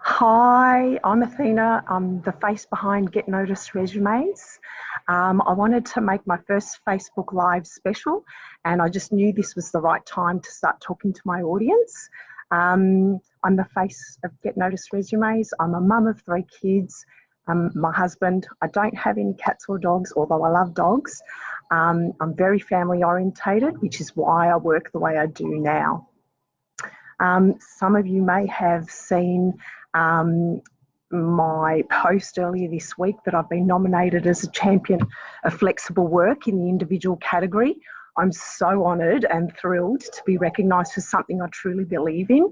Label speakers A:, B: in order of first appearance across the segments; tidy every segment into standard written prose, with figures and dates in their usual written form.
A: Hi, I'm Athena. I'm the face behind Get Noticed Resumes. I wanted to make my first Facebook Live special, and I just knew this was the right time to start talking to my audience. I'm the face of Get Noticed Resumes. I'm a mum of three kids. My husband, I don't have any cats or dogs, although I love dogs. I'm very family orientated, which is why I work the way I do now. Some of you may have seen um, my post earlier this week that I've been nominated as a champion of flexible work in the individual category. I'm so honoured and thrilled to be recognised for something I truly believe in,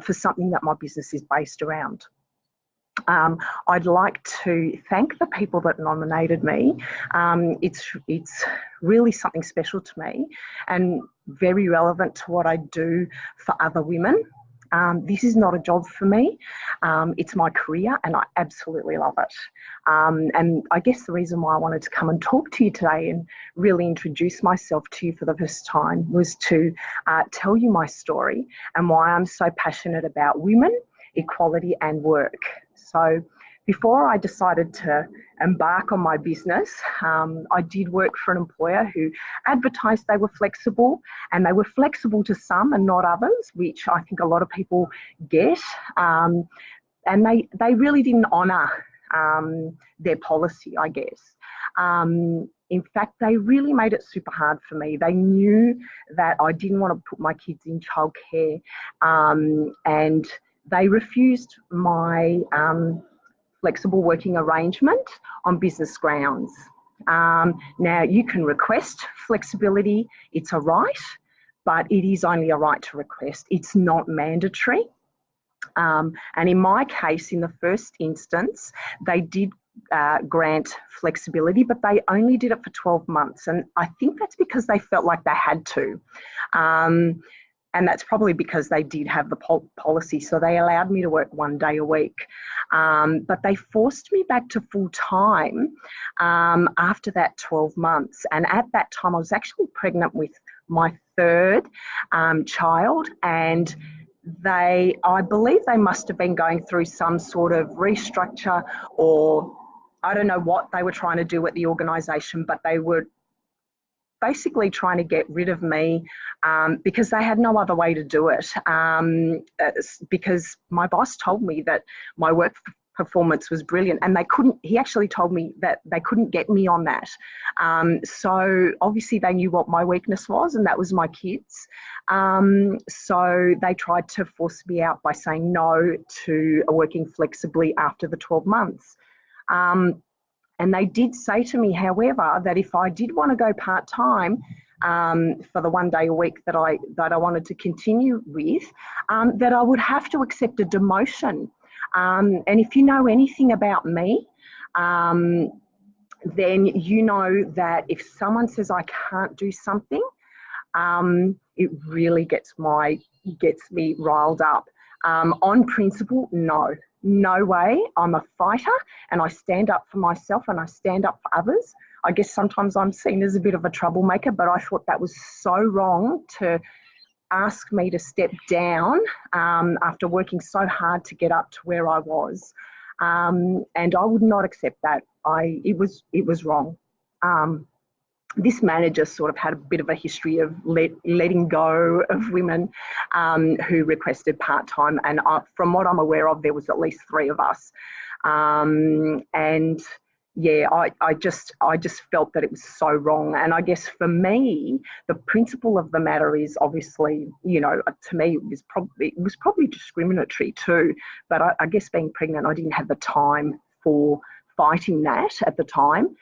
A: for something that my business is based around. I'd like to thank the people that nominated me. It's really something special to me and very relevant to what I do for other women. This is not a job for me. It's my career and I absolutely love it. And I guess the reason why I wanted to come and talk to you today and really introduce myself to you for the first time was to tell you my story and why I'm so passionate about women, equality and work. So before I decided to embark on my business, I did work for an employer who advertised they were flexible, and they were flexible to some and not others, which I think a lot of people get. And they really didn't honour their policy, I guess. In fact, they really made it super hard for me. They knew that I didn't want to put my kids in childcare, and they refused my flexible working arrangement on business grounds. Now, you can request flexibility, it's a right, but it is only a right to request. It's not mandatory. And in my case, in the first instance, they did grant flexibility, but they only did it for 12 months. And I think that's because they felt like they had to. And that's probably because they did have the policy. So they allowed me to work 1 day a week. But they forced me back to full time after that 12 months. And at that time, I was actually pregnant with my third child. And I believe they must have been going through some sort of restructure, or I don't know what they were trying to do at the organisation, but they were basically trying to get rid of me because they had no other way to do it. Because my boss told me that my work performance was brilliant, and he actually told me that they couldn't get me on that. So obviously they knew what my weakness was, and that was my kids. So they tried to force me out by saying no to working flexibly after the 12 months. And they did say to me, however, that if I did want to go part-time for the 1 day a week that I wanted to continue with, that I would have to accept a demotion. And if you know anything about me, then you know that if someone says I can't do something, it really gets me riled up. On principle, no way. I'm a fighter and I stand up for myself and I stand up for others. I guess sometimes I'm seen as a bit of a troublemaker, but I thought that was so wrong to ask me to step down after working so hard to get up to where I was. And I would not accept that. It was wrong. This manager sort of had a bit of a history of letting go of women who requested part-time. And from what I'm aware of, there was at least 3 of us. And yeah, I just felt that it was so wrong. And I guess for me, the principle of the matter is obviously, to me, it was probably discriminatory too. But I guess being pregnant, I didn't have the time for fighting that at the time.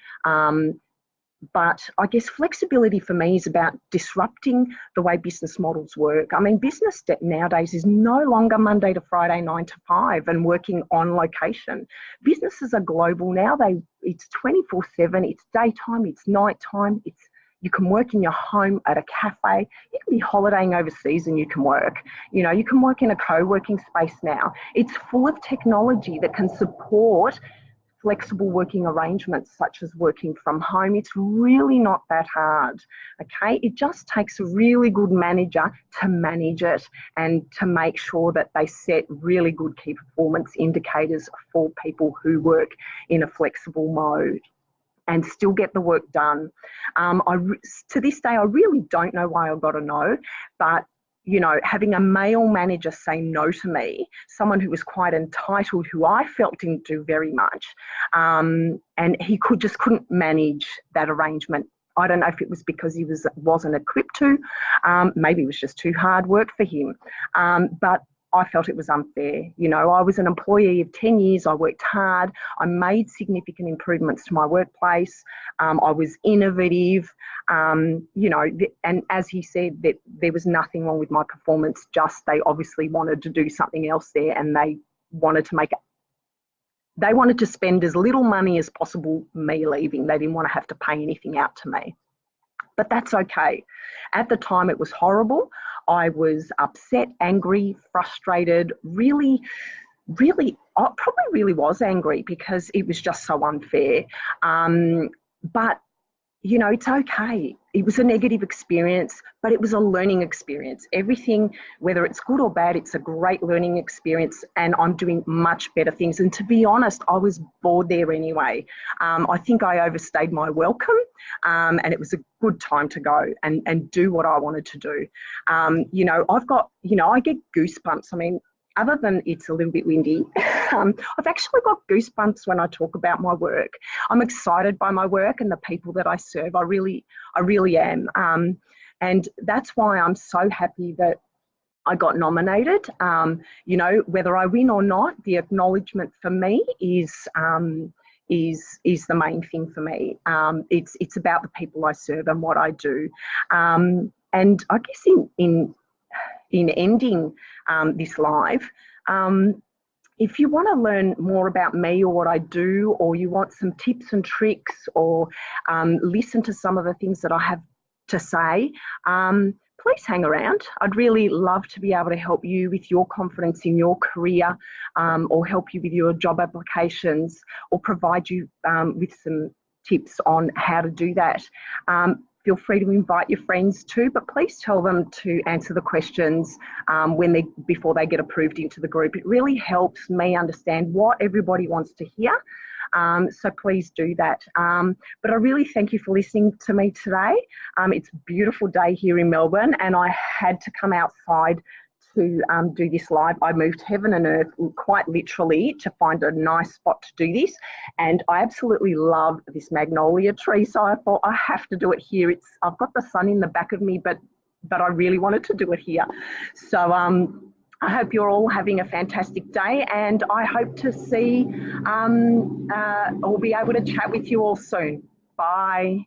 A: But I guess flexibility for me is about disrupting the way business models work. I mean, business nowadays is no longer Monday to Friday, 9 to 5 and working on location. Businesses are global now. It's 24/7, it's daytime, it's nighttime, you can work in your home, at a cafe, you can be holidaying overseas and you can work. You can work in a co-working space now. It's full of technology that can support flexible working arrangements such as working from home. It's really not that hard, okay? It just takes a really good manager to manage it and to make sure that they set really good key performance indicators for people who work in a flexible mode and still get the work done. To this day, I really don't know why I got a no, but you know, having a male manager say no to me, someone who was quite entitled, who I felt didn't do very much, and he couldn't manage that arrangement. I don't know if it was because he wasn't equipped to, maybe it was just too hard work for him, but I felt it was unfair. You know, I was an employee of 10 years. I worked hard. I made significant improvements to my workplace. I was innovative, you know, and as he said, that there was nothing wrong with my performance, just they obviously wanted to do something else there, and they wanted to spend as little money as possible me leaving. They didn't want to have to pay anything out to me. But that's okay. At the time, it was horrible. I was upset, angry, frustrated, really, I probably really was angry because it was just so unfair. But you know, it's okay. It was a negative experience, but it was a learning experience. Everything, whether it's good or bad, it's a great learning experience, and I'm doing much better things. And to be honest, I was bored there anyway. I think I overstayed my welcome, and it was a good time to go and do what I wanted to do. You know, I get goosebumps. I mean, other than it's a little bit windy, I've actually got goosebumps when I talk about my work. I'm excited by my work and the people that I serve. I really am. And that's why I'm so happy that I got nominated. You know, whether I win or not, the acknowledgement for me is the main thing for me. It's about the people I serve and what I do. And I guess in ending this live, if you want to learn more about me or what I do, or you want some tips and tricks, or listen to some of the things that I have to say, please hang around. I'd really love to be able to help you with your confidence in your career, or help you with your job applications, or provide you with some tips on how to do that. Feel free to invite your friends too, but please tell them to answer the questions before they get approved into the group. It really helps me understand what everybody wants to hear. So please do that. But I really thank you for listening to me today. It's a beautiful day here in Melbourne, and I had to come outside to do this live. I moved heaven and earth, quite literally, to find a nice spot to do this, and I absolutely love this magnolia tree, so I thought I have to do it here. I've got the sun in the back of me, but I really wanted to do it here. So I hope you're all having a fantastic day, and I hope to see or be able to chat with you all soon. Bye.